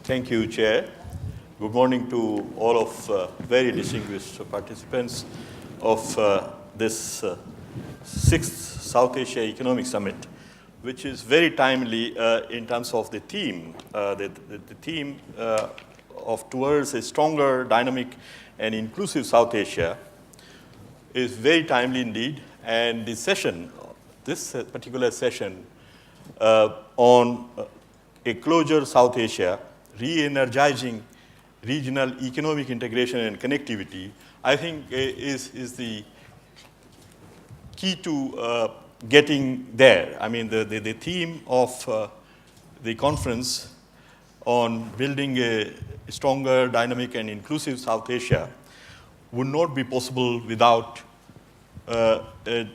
Thank you, Chair. Good morning to all of very distinguished participants of this sixth South Asia Economic Summit, which is very timely in terms of the theme. The theme of towards a stronger, dynamic, and inclusive South Asia is very timely indeed. And the session, this particular session on a closer South Asia, re-energizing regional economic integration and connectivity, I think is the key to getting there. I mean, the theme of the conference on building a stronger, dynamic, and inclusive South Asia would not be possible without a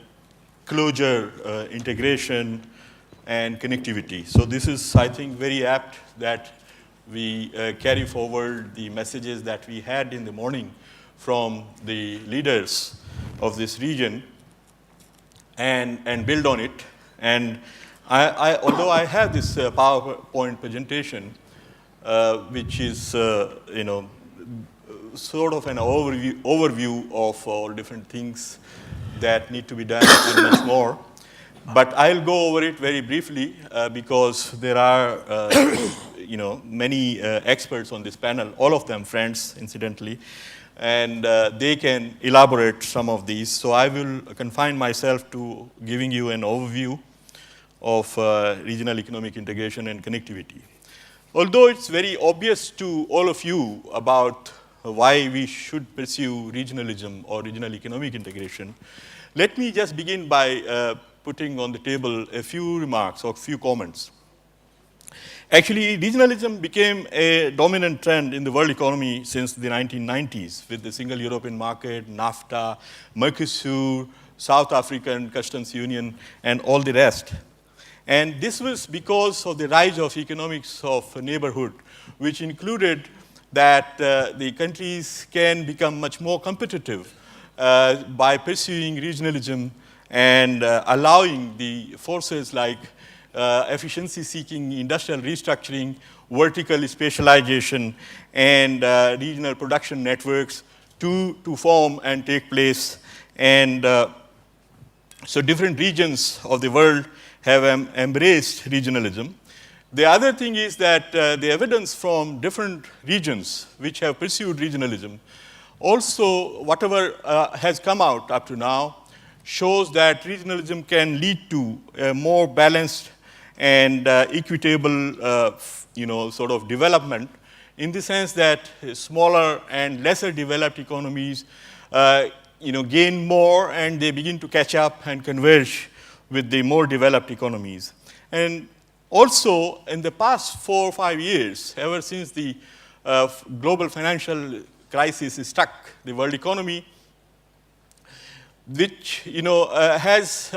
closer integration and connectivity. So this is, I think, very apt that we carry forward the messages that we had in the morning from the leaders of this region and build on it. And although I have this PowerPoint presentation, which is sort of an overview of all different things that need to be done and much more. But I'll go over it very briefly because there are many experts on this panel, all of them friends, incidentally, and they can elaborate some of these. So I will confine myself to giving you an overview of regional economic integration and connectivity. Although it's very obvious to all of you about why we should pursue regionalism or regional economic integration, let me just begin by putting on the table a few remarks or a few comments. Actually, regionalism became a dominant trend in the world economy since the 1990s with the Single European Market, NAFTA, Mercosur, South African Customs Union, and all the rest. And this was because of the rise of economics of neighborhood, which included that the countries can become much more competitive by pursuing regionalism and allowing the forces like efficiency-seeking industrial restructuring, vertical specialization, and regional production networks to form and take place. And so different regions of the world have embraced regionalism. The other thing is that the evidence from different regions which have pursued regionalism, also whatever has come out up to now, shows that regionalism can lead to a more balanced and equitable, sort of development, in the sense that smaller and lesser developed economies, gain more and they begin to catch up and converge with the more developed economies. And also, in the past 4 or 5 years, ever since the global financial crisis struck the world economy, which has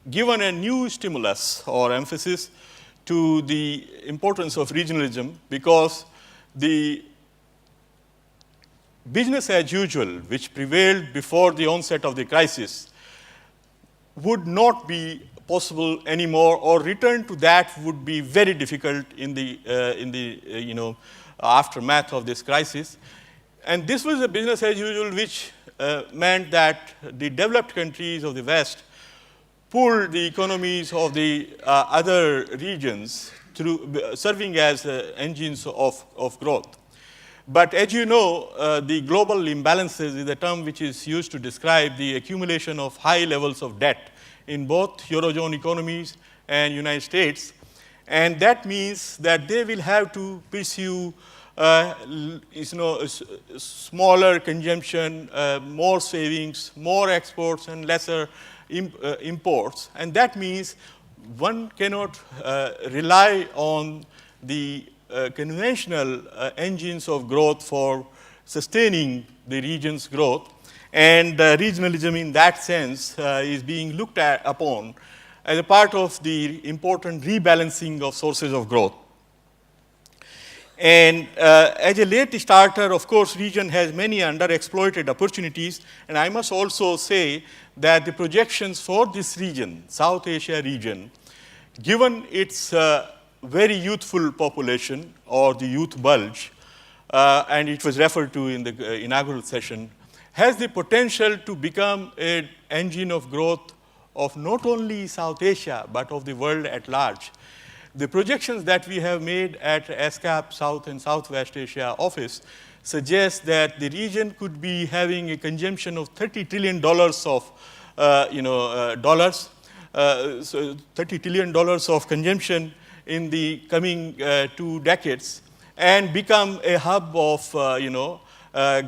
given a new stimulus or emphasis to the importance of regionalism, because the business as usual, which prevailed before the onset of the crisis, would not be possible anymore, or return to that would be very difficult in the aftermath of this crisis. And this was a business as usual, which meant that the developed countries of the West pulled the economies of the other regions through serving as engines of growth. But as you know, the global imbalances is a term which is used to describe the accumulation of high levels of debt in both Eurozone economies and United States. And that means that they will have to pursue smaller consumption, more savings, more exports, and lesser imports. And that means one cannot rely on the conventional engines of growth for sustaining the region's growth. And regionalism in that sense is being looked upon as a part of the important rebalancing of sources of growth. And as a late starter, of course, region has many underexploited opportunities. And I must also say that the projections for this region, South Asia region, given its very youthful population, or the youth bulge, and it was referred to in the inaugural session, has the potential to become an engine of growth of not only South Asia, but of the world at large. The projections that we have made at SAES South and Southwest Asia office suggest that the region could be having a consumption of $30 trillion of dollars, so $30 trillion of consumption in the coming 2 decades, and become a hub of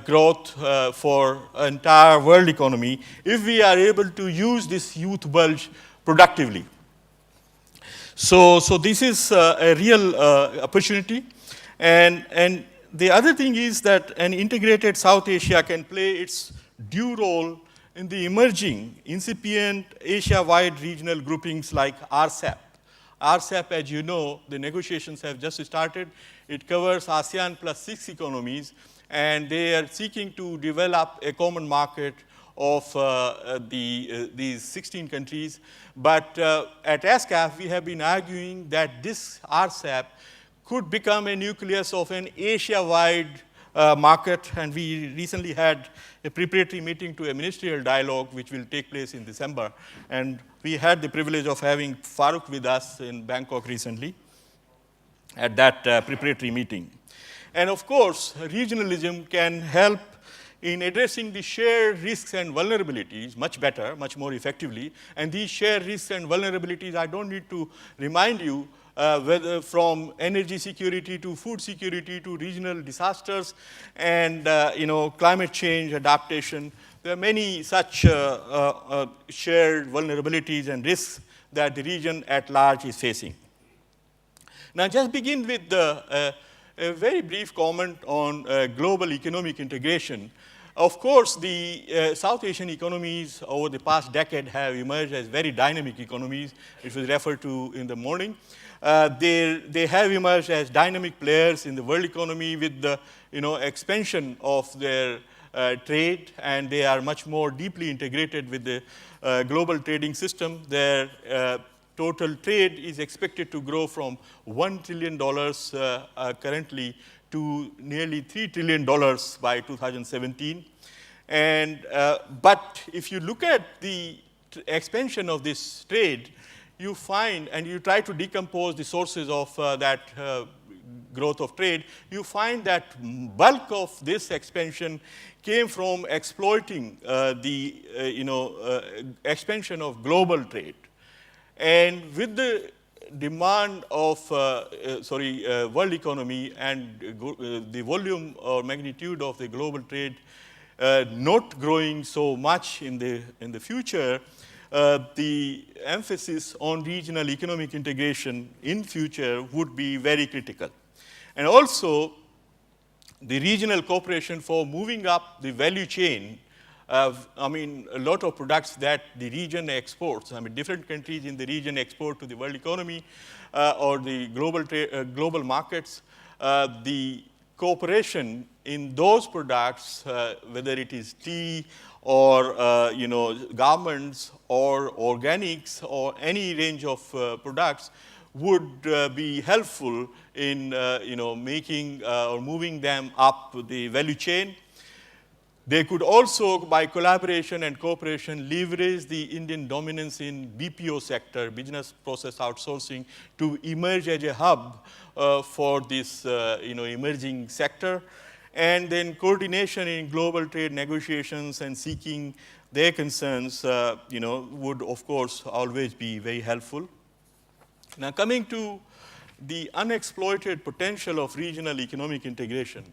growth for entire world economy if we are able to use this youth bulge productively. So this is a real opportunity, and the other thing is that an integrated South Asia can play its due role in the emerging, incipient Asia-wide regional groupings like RCEP. RCEP, as you know, the negotiations have just started. It covers ASEAN plus 6 economies, and they are seeking to develop a common market of these 16 countries. But at ASCAP, we have been arguing that this RCEP could become a nucleus of an Asia-wide market, and we recently had a preparatory meeting to a ministerial dialogue which will take place in December, and we had the privilege of having Farooq with us in Bangkok recently at that preparatory meeting. And of course, regionalism can help in addressing the shared risks and vulnerabilities much better, much more effectively. And these shared risks and vulnerabilities, I don't need to remind you, whether from energy security to food security to regional disasters and climate change adaptation. There are many such shared vulnerabilities and risks that the region at large is facing. Now, just begin with a very brief comment on global economic integration. Of course, the South Asian economies over the past decade have emerged as very dynamic economies. It was referred to in the morning. They have emerged as dynamic players in the world economy with the expansion of their trade, and they are much more deeply integrated with the global trading system. Their total trade is expected to grow from $1 trillion currently to nearly $3 trillion by 2017. But if you look at the expansion of this trade, you find, and you try to decompose the sources of that growth of trade, you find that bulk of this expansion came from exploiting the expansion of global trade. And with the demand of world economy and the volume or magnitude of the global trade not growing so much in the future, the emphasis on regional economic integration in future would be very critical. And also, the regional cooperation for moving up the value chain. A lot of products that the region exports, different countries in the region export to the world economy or the global markets. The cooperation in those products, whether it is tea or garments or organics or any range of products, would be helpful in making or moving them up the value chain. They could also, by collaboration and cooperation, leverage the Indian dominance in BPO sector, business process outsourcing, to emerge as a hub for this emerging sector. And then coordination in global trade negotiations and seeking their concerns would, of course, always be very helpful. Now, coming to the unexploited potential of regional economic integration,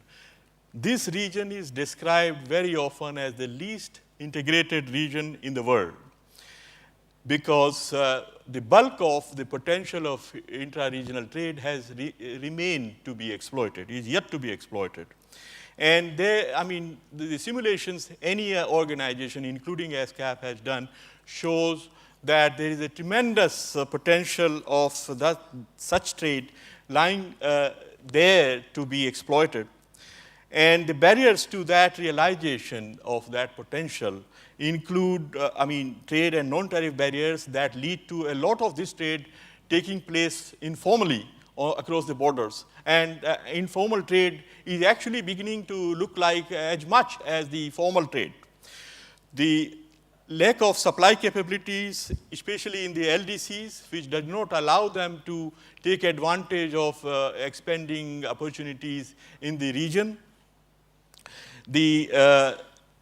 this region is described very often as the least integrated region in the world because the bulk of the potential of intra-regional trade has remained to be exploited, is yet to be exploited. And the simulations any organization, including ASCAP, has done shows that there is a tremendous potential of such trade lying there to be exploited. And the barriers to that realization of that potential include, trade and non-tariff barriers that lead to a lot of this trade taking place informally across the borders. And informal trade is actually beginning to look like as much as the formal trade. The lack of supply capabilities, especially in the LDCs, which does not allow them to take advantage of expanding opportunities in the region. The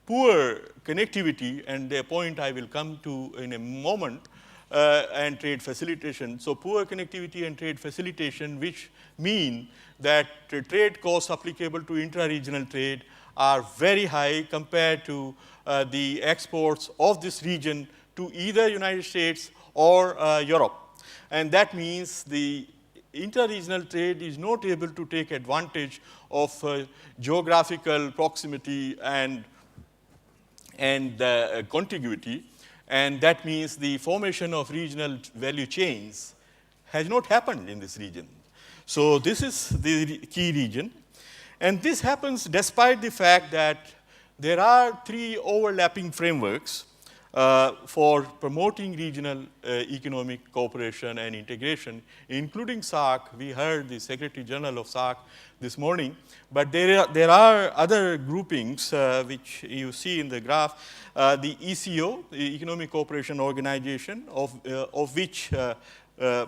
poor connectivity, and the point I will come to in a moment, and trade facilitation. So poor connectivity and trade facilitation, which mean that trade costs applicable to intra-regional trade are very high compared to the exports of this region to either United States or Europe. And that means the inter-regional trade is not able to take advantage of geographical proximity and contiguity. And that means the formation of regional value chains has not happened in this region. So this is the key region. And this happens despite the fact that there are 3 overlapping frameworks for promoting regional economic cooperation and integration, including SAARC. We heard the Secretary General of SAARC this morning, but there are other groupings which you see in the graph. The ECO, the Economic Cooperation Organization, of which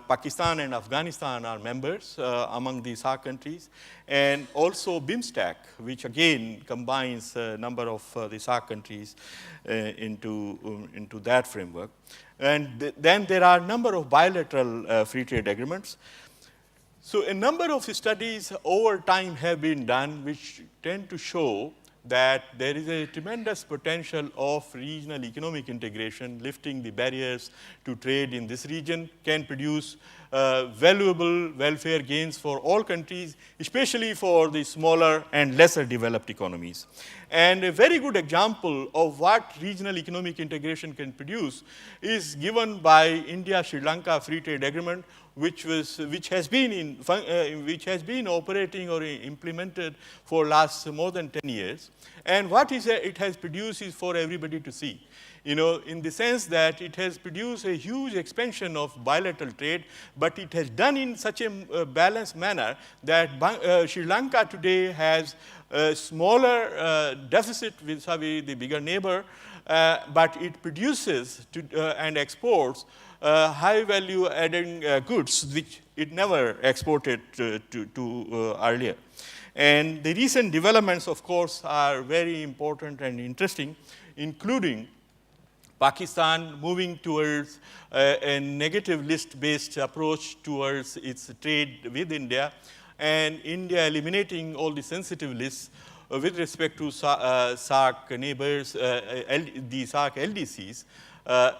Pakistan and Afghanistan are members among the SAARC countries, and also BIMSTEC, which again combines a number of the SAARC countries into that framework. And then there are a number of bilateral free trade agreements. So a number of studies over time have been done which tend to show that there is a tremendous potential of regional economic integration. Lifting the barriers to trade in this region can produce valuable welfare gains for all countries, especially for the smaller and lesser developed economies. And a very good example of what regional economic integration can produce is given by India-Sri Lanka Free Trade Agreement, which has been operating or implemented for last more than 10 years. And what it has produced is for everybody to see. In the sense that it has produced a huge expansion of bilateral trade, but it has done in such a balanced manner that Sri Lanka today has a smaller deficit vis-a-vis the bigger neighbor, but it produces and exports high value adding goods which it never exported to earlier. And the recent developments, of course, are very important and interesting, including Pakistan moving towards a negative list-based approach towards its trade with India, and India eliminating all the sensitive lists with respect to SAARC neighbors, the SAARC LDCs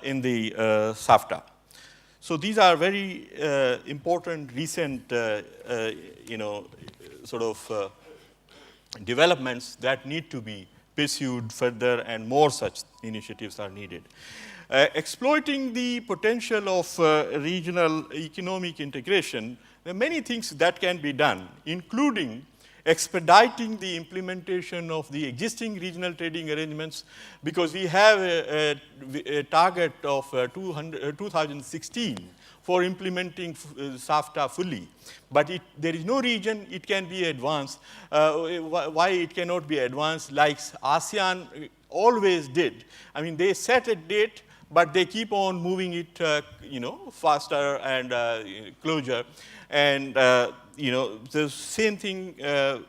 in the SAFTA. So these are very important recent, developments that need to be pursued further, and more such initiatives are needed. Exploiting the potential of regional economic integration, there are many things that can be done, including expediting the implementation of the existing regional trading arrangements, because we have a target of 2016 for implementing SAFTA fully. But there is no region it can be advanced. Why it cannot be advanced like ASEAN always did? I mean, they set a date, but they keep on moving it, faster and closer. And the same thing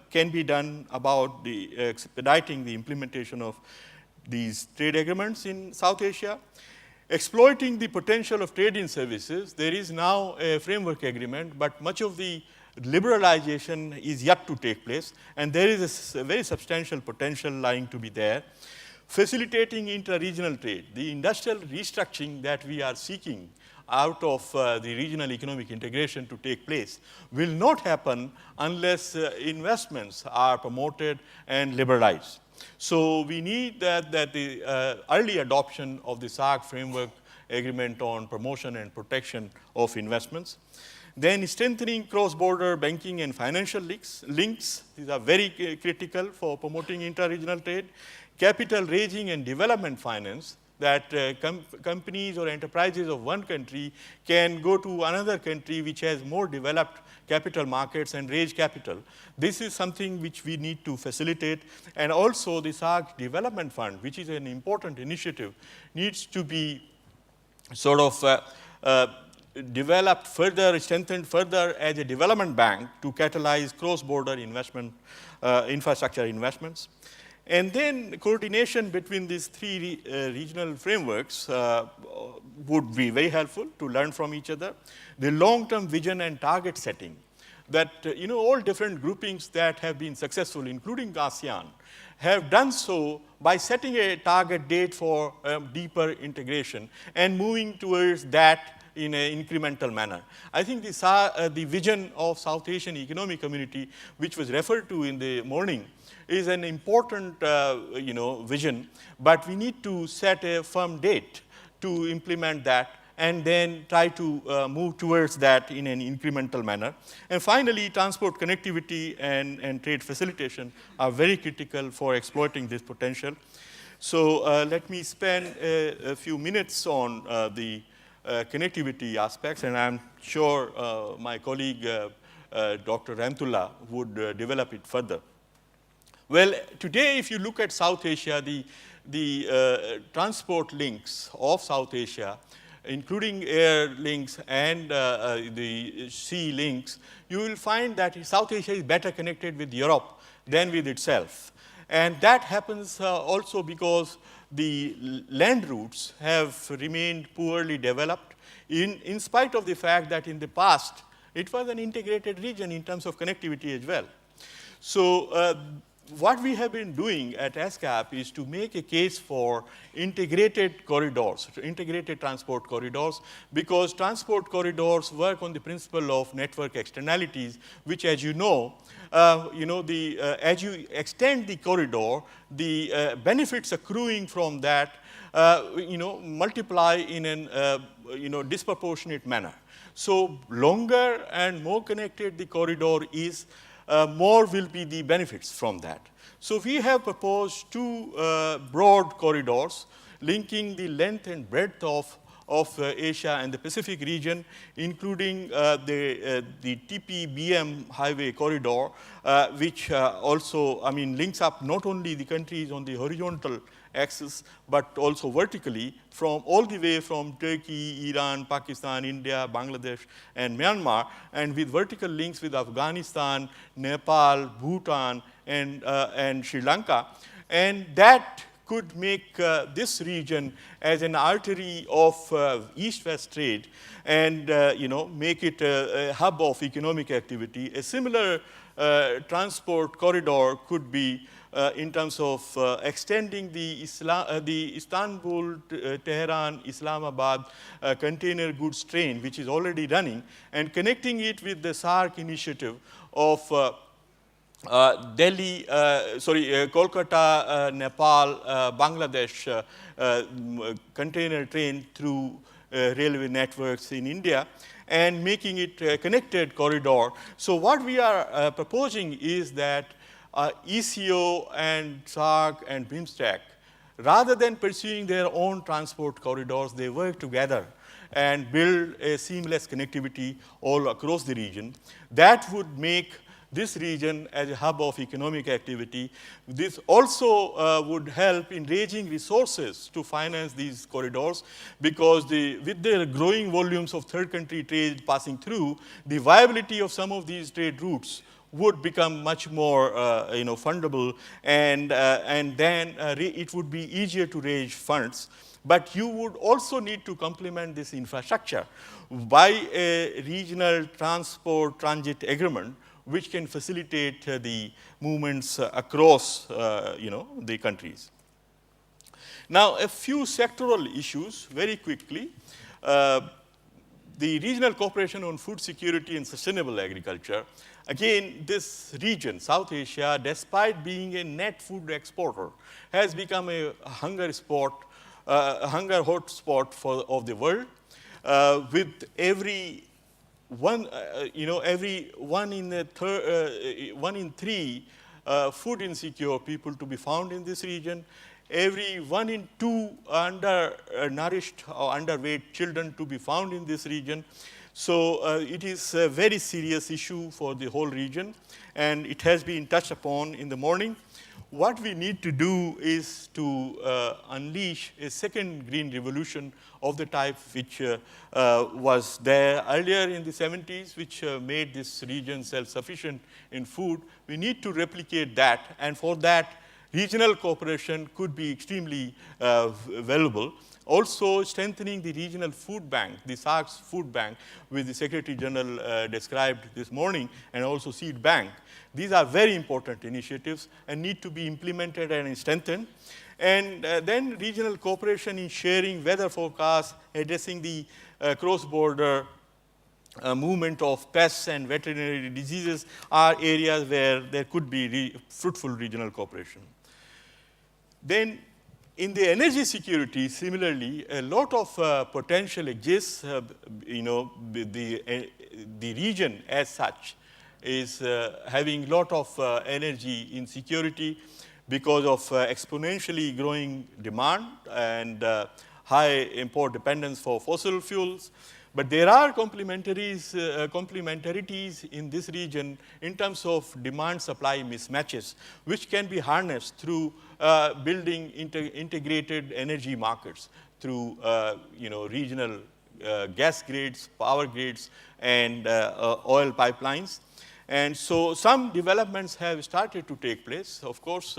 can be done about the expediting the implementation of these trade agreements in South Asia. Exploiting the potential of trade in services, there is now a framework agreement, but much of the liberalization is yet to take place, and there is a very substantial potential lying to be there. Facilitating intra-regional trade, the industrial restructuring that we are seeking out of the regional economic integration to take place will not happen unless investments are promoted and liberalized. So we need that the early adoption of the SAARC framework agreement on promotion and protection of investments. Then strengthening cross-border banking and financial links. These are very critical for promoting intra-regional trade. Capital raising and development finance, that companies or enterprises of one country can go to another country which has more developed capital markets and raise capital. This is something which we need to facilitate. And also the SAARC Development Fund, which is an important initiative, needs to be sort of developed further, strengthened further as a development bank to catalyze cross-border investment, infrastructure investments. And then coordination between these three regional frameworks would be very helpful to learn from each other. The long-term vision and target setting, that all different groupings that have been successful, including ASEAN, have done so by setting a target date for deeper integration and moving towards that in an incremental manner. I think the vision of South Asian Economic Community, which was referred to in the morning, is an important vision, but we need to set a firm date to implement that and then try to move towards that in an incremental manner. And finally, transport connectivity and trade facilitation are very critical for exploiting this potential. So let me spend a few minutes on the connectivity aspects, and I'm sure my colleague, Dr. Ramtullah, would develop it further. Well, today, if you look at South Asia, the transport links of South Asia, including air links and the sea links, you will find that South Asia is better connected with Europe than with itself. And that happens also because the land routes have remained poorly developed, in spite of the fact that in the past, it was an integrated region in terms of connectivity as well. So what we have been doing at SCAP is to make a case for integrated corridors, integrated transport corridors, because transport corridors work on the principle of network externalities, which, as you know, as you extend the corridor, the benefits accruing from that, multiply in an disproportionate manner. So longer and more connected the corridor is, more will be the benefits from that. So we have proposed two broad corridors linking the length and breadth of Asia and the Pacific region, including the TP-BM highway corridor, which also, links up not only the countries on the horizontal axis, but also vertically from all the way from Turkey, Iran, Pakistan, India, Bangladesh, and Myanmar, and with vertical links with Afghanistan, Nepal, Bhutan, and Sri Lanka. And that could make this region as an artery of east-west trade and make it a hub of economic activity. A similar transport corridor could be in terms of extending the Istanbul, Tehran, Islamabad container goods train, which is already running, and connecting it with the SAARC initiative of Kolkata, Nepal, Bangladesh container train through railway networks in India, and making it a connected corridor. So what we are proposing is that ECO and SAARC and BIMSTEC, rather than pursuing their own transport corridors, they work together and build a seamless connectivity all across the region. That would make this region as a hub of economic activity. This also would help in raising resources to finance these corridors, because with the growing volumes of third country trade passing through, the viability of some of these trade routes would become much more fundable, and then it would be easier to raise funds. But you would also need to complement this infrastructure by a regional transport transit agreement, which can facilitate the movements across the countries. Now, a few sectoral issues very quickly. The regional cooperation on food security and sustainable agriculture. Again, this region, South Asia, despite being a net food exporter, has become a hunger hotspot of the world, with every one in three food insecure people to be found in this region. every 1 in 2 undernourished or underweight children to be found in this region. So it is a very serious issue for the whole region, and it has been touched upon in the morning. What we need to do is to unleash a second green revolution of the type which was there earlier in the 70s, which made this region self-sufficient in food. We need to replicate that, and for that, regional cooperation could be extremely valuable. Also, strengthening the regional food bank, the SAES food bank, which the Secretary General described this morning, and also seed bank. These are very important initiatives and need to be implemented and strengthened. And then regional cooperation in sharing weather forecasts, addressing the cross-border movement of pests and veterinary diseases are areas where there could be fruitful regional cooperation. Then in the energy security, similarly, a lot of potential exists. The region as such is having a lot of energy insecurity because of exponentially growing demand and high import dependence for fossil fuels. But there are complementarities in this region in terms of demand-supply mismatches, which can be harnessed through building integrated energy markets through regional gas grids, power grids, and oil pipelines. And so some developments have started to take place. Of course,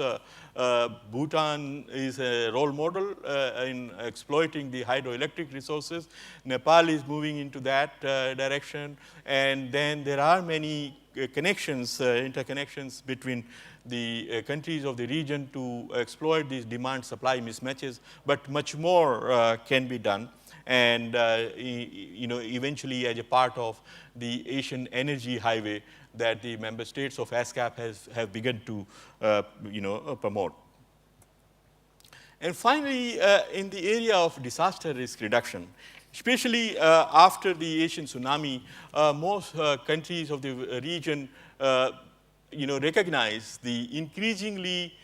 Bhutan is a role model in exploiting the hydroelectric resources. Nepal is moving into that direction. And then there are many connections, interconnections between the countries of the region to exploit these demand-supply mismatches, but much more can be done. And eventually, as a part of the Asian Energy Highway that the member states of ASCAP have begun to promote. And finally, in the area of disaster risk reduction, especially after the Asian tsunami, most countries of the region recognize the increasingly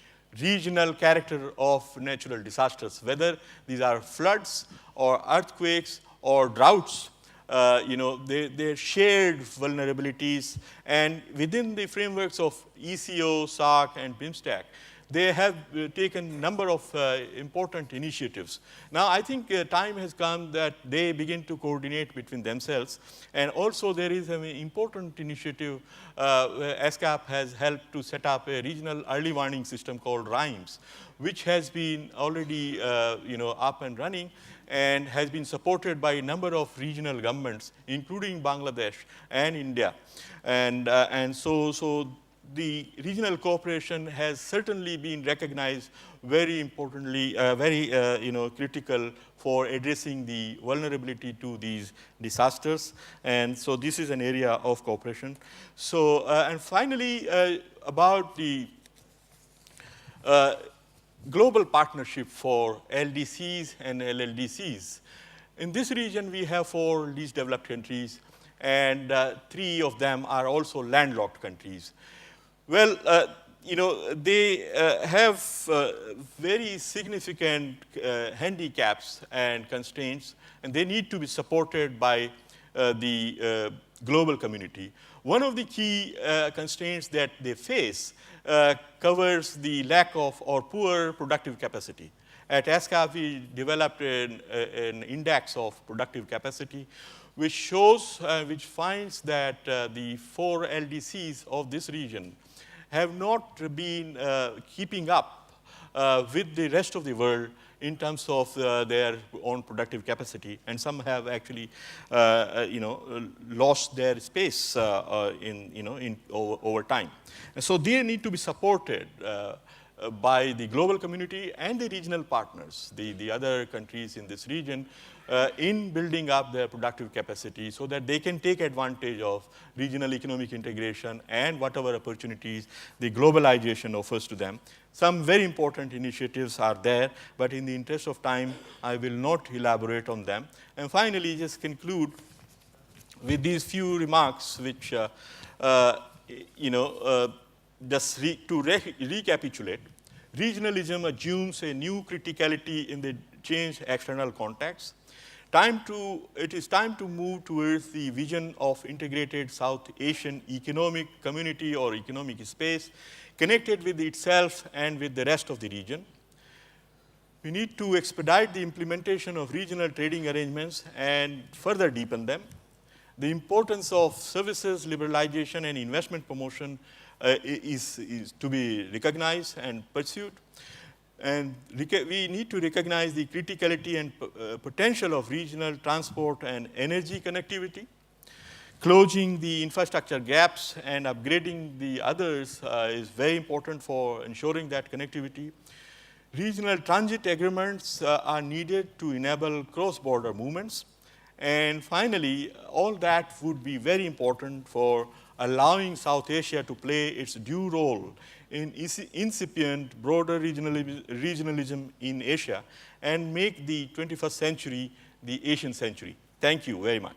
regional character of natural disasters, whether these are floods or earthquakes or droughts. They're shared vulnerabilities, and within the frameworks of ECO, SAARC, and BIMSTEC, they have taken a number of important initiatives. Now, I think time has come that they begin to coordinate between themselves. And also, there is an important initiative. ASCAP has helped to set up a regional early warning system called RIMES, which has been already up and running and has been supported by a number of regional governments, including Bangladesh and India. And so the regional cooperation has certainly been recognized very importantly, very critical for addressing the vulnerability to these disasters. And so this is an area of cooperation. So, and finally, about the global partnership for LDCs and LLDCs. In this region, we have 4 least developed countries, and 3 of them are also landlocked countries. Well, they have very significant handicaps and constraints, and they need to be supported by the global community. One of the key constraints that they face covers the lack of or poor productive capacity. At ASCAP, we developed an index of productive capacity, which shows, which finds that the 4 LDCs of this region have not been keeping up with the rest of the world in terms of their own productive capacity, and some have actually, lost their space over time. And so they need to be supported by the global community and the regional partners, the other countries in this region, in building up their productive capacity so that they can take advantage of regional economic integration and whatever opportunities the globalization offers to them. Some very important initiatives are there, but in the interest of time, I will not elaborate on them. And finally, just conclude with these few remarks, which, just to recapitulate. Regionalism assumes a new criticality in the changed external context. It is time to move towards the vision of integrated South Asian economic community or economic space, connected with itself and with the rest of the region. We need to expedite the implementation of regional trading arrangements and further deepen them. The importance of services liberalization and investment promotion is to be recognized and pursued. And we need to recognize the criticality and potential of regional transport and energy connectivity. Closing the infrastructure gaps and upgrading the others is very important for ensuring that connectivity. Regional transit agreements are needed to enable cross-border movements. And finally, all that would be very important for allowing South Asia to play its due role in incipient broader regionalism in Asia and make the 21st century the Asian century. Thank you very much.